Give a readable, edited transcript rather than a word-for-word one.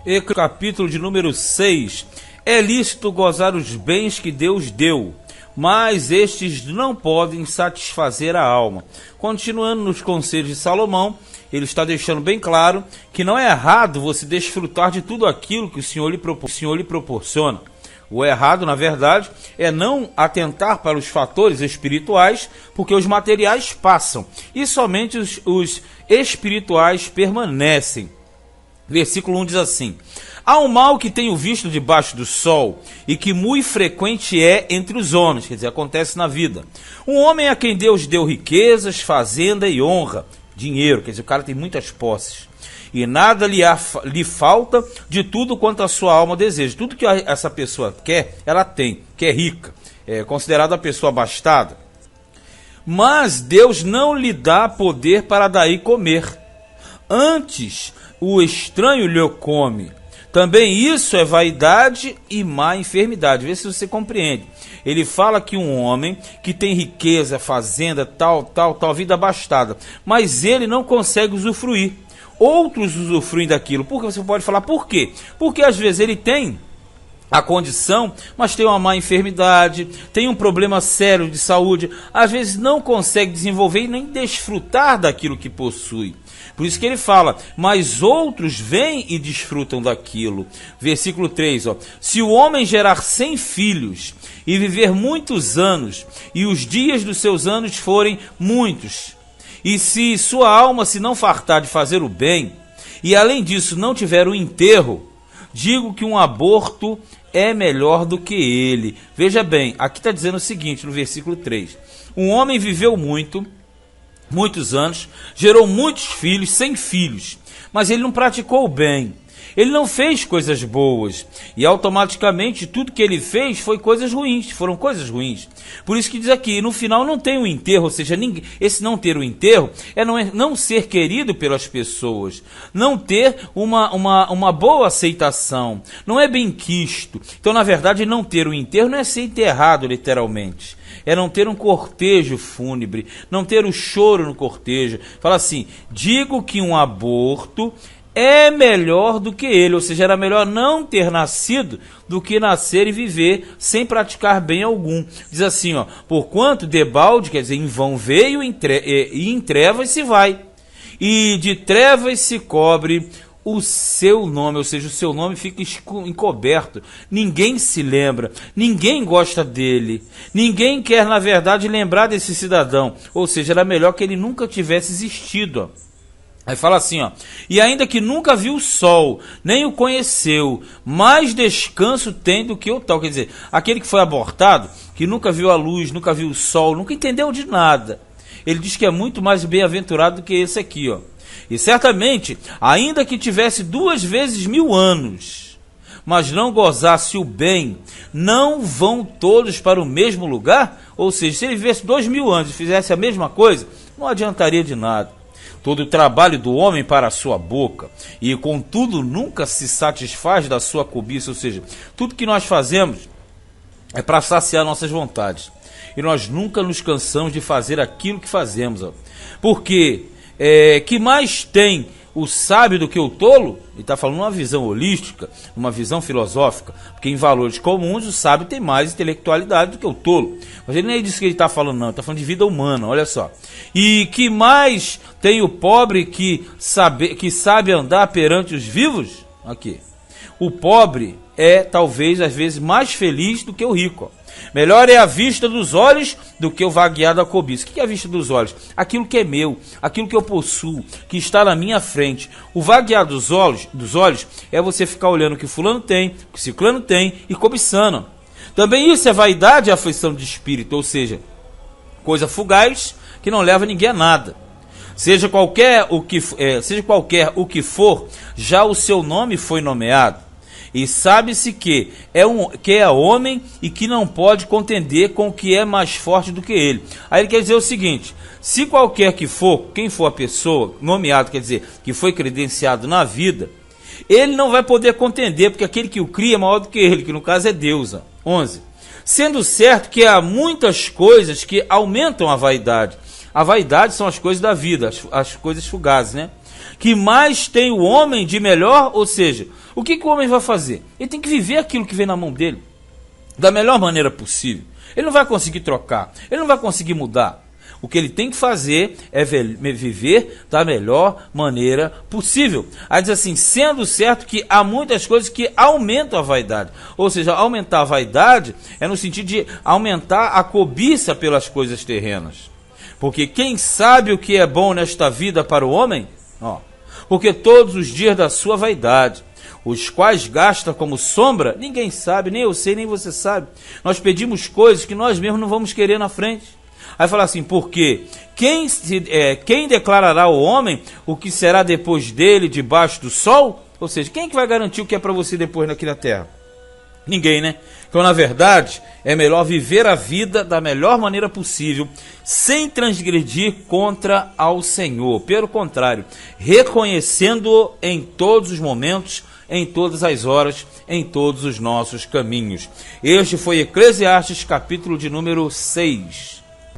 E capítulo de número 6. É lícito gozar os bens que Deus deu, mas estes não podem satisfazer a alma. Continuando nos conselhos de Salomão, ele está deixando bem claro que não é errado você desfrutar de tudo aquilo que o Senhor lhe proporciona. O errado, na verdade, é não atentar para os fatores espirituais, porque os materiais passam e somente os espirituais permanecem. Versículo 1 diz assim: há um mal que tenho visto debaixo do sol, e que muito frequente é entre os homens, quer dizer, acontece na vida. Um homem a quem Deus deu riquezas, fazenda e honra, dinheiro, quer dizer, o cara tem muitas posses, e nada lhe falta de tudo quanto a sua alma deseja. Tudo que essa pessoa quer, ela tem, que é rica, é considerada a pessoa abastada. Mas Deus não lhe dá poder para daí comer. Antes, o estranho lhe come. Também isso é vaidade e má enfermidade. Vê se você compreende. Ele fala que um homem que tem riqueza, fazenda, tal, vida abastada, mas ele não consegue usufruir. Outros usufruem daquilo. Porque você pode falar, por quê? Porque às vezes ele tem a condição, mas tem uma má enfermidade, tem um problema sério de saúde, às vezes não consegue desenvolver e nem desfrutar daquilo que possui. Por isso que ele fala, mas outros vêm e desfrutam daquilo. Versículo 3, ó. Se o homem gerar 100 filhos e viver muitos anos, e os dias dos seus anos forem muitos, e se sua alma se não fartar de fazer o bem, e além disso não tiver um enterro, digo que um aborto é melhor do que ele. Veja bem, aqui está dizendo o seguinte, no versículo 3. Um homem viveu muitos anos, gerou muitos filhos, 100 filhos, mas ele não praticou o bem, ele não fez coisas boas, e automaticamente tudo que ele fez foram coisas ruins. Por isso que diz aqui, no final não tem um enterro, ou seja, esse não ter o enterro é não ser querido pelas pessoas, não ter uma boa aceitação, não é bem quisto. Então, na verdade, não ter o enterro não é ser enterrado, literalmente. É não ter um cortejo fúnebre, não ter o choro no cortejo. Fala assim, digo que um aborto é melhor do que ele, ou seja, era melhor não ter nascido do que nascer e viver sem praticar bem algum. Diz assim, ó, porquanto debalde, quer dizer, em vão veio e em trevas se vai, e de trevas se cobre o seu nome, ou seja, o seu nome fica encoberto, ninguém se lembra, ninguém gosta dele, ninguém quer, na verdade, lembrar desse cidadão, ou seja, era melhor que ele nunca tivesse existido, ó. Aí fala assim, ó, e ainda que nunca viu o sol, nem o conheceu, mais descanso tem do que o tal. Quer dizer, aquele que foi abortado, que nunca viu a luz, nunca viu o sol, nunca entendeu de nada. Ele diz que é muito mais bem-aventurado do que esse aqui, ó. E certamente, ainda que tivesse 2 vezes 1000 anos, mas não gozasse o bem, não vão todos para o mesmo lugar? Ou seja, se ele vivesse 2000 anos e fizesse a mesma coisa, não adiantaria de nada. Todo o trabalho do homem para a sua boca, e contudo nunca se satisfaz da sua cobiça, ou seja, tudo que nós fazemos é para saciar nossas vontades, e nós nunca nos cansamos de fazer aquilo que fazemos, ó. Porque que mais tem o sábio do que o tolo? Ele está falando uma visão holística, uma visão filosófica, porque em valores comuns o sábio tem mais intelectualidade do que o tolo. Mas ele nem é disso que ele está falando, não, ele está falando de vida humana, olha só. E que mais tem o pobre que sabe andar perante os vivos? Aqui. O pobre é, talvez, às vezes, mais feliz do que o rico, ó. Melhor é a vista dos olhos do que o vaguear da cobiça. O que é a vista dos olhos? Aquilo que é meu, aquilo que eu possuo, que está na minha frente. O vaguear dos olhos é você ficar olhando o que fulano tem, o que ciclano tem e cobiçando. Também isso é vaidade e aflição de espírito, ou seja, coisa fugaz que não leva ninguém a nada. Seja qualquer o que for, já o seu nome foi nomeado. E sabe-se que é homem e que não pode contender com o que é mais forte do que ele. Aí ele quer dizer o seguinte, se qualquer que for, quem for a pessoa, nomeado, quer dizer, que foi credenciado na vida, ele não vai poder contender, porque aquele que o cria é maior do que ele, que no caso é Deus. 11. Sendo certo que há muitas coisas que aumentam a vaidade. A vaidade são as coisas da vida, as coisas fugazes, né? Que mais tem o homem de melhor, ou seja, O que o homem vai fazer? Ele tem que viver aquilo que vem na mão dele, da melhor maneira possível. Ele não vai conseguir trocar, ele não vai conseguir mudar. O que ele tem que fazer é viver da melhor maneira possível. Aí diz assim, sendo certo que há muitas coisas que aumentam a vaidade. Ou seja, aumentar a vaidade é no sentido de aumentar a cobiça pelas coisas terrenas. Porque quem sabe o que é bom nesta vida para o homem? Porque todos os dias da sua vaidade, os quais gasta como sombra, ninguém sabe, nem eu sei, nem você sabe. Nós pedimos coisas que nós mesmos não vamos querer na frente. Aí fala assim, porque quem declarará ao homem o que será depois dele debaixo do sol? Ou seja, quem que vai garantir o que é para você depois aqui na terra? Ninguém, né? Então, na verdade, é melhor viver a vida da melhor maneira possível, sem transgredir contra ao Senhor. Pelo contrário, reconhecendo-o em todos os momentos, em todas as horas, em todos os nossos caminhos. Este foi Eclesiastes, capítulo de número 6.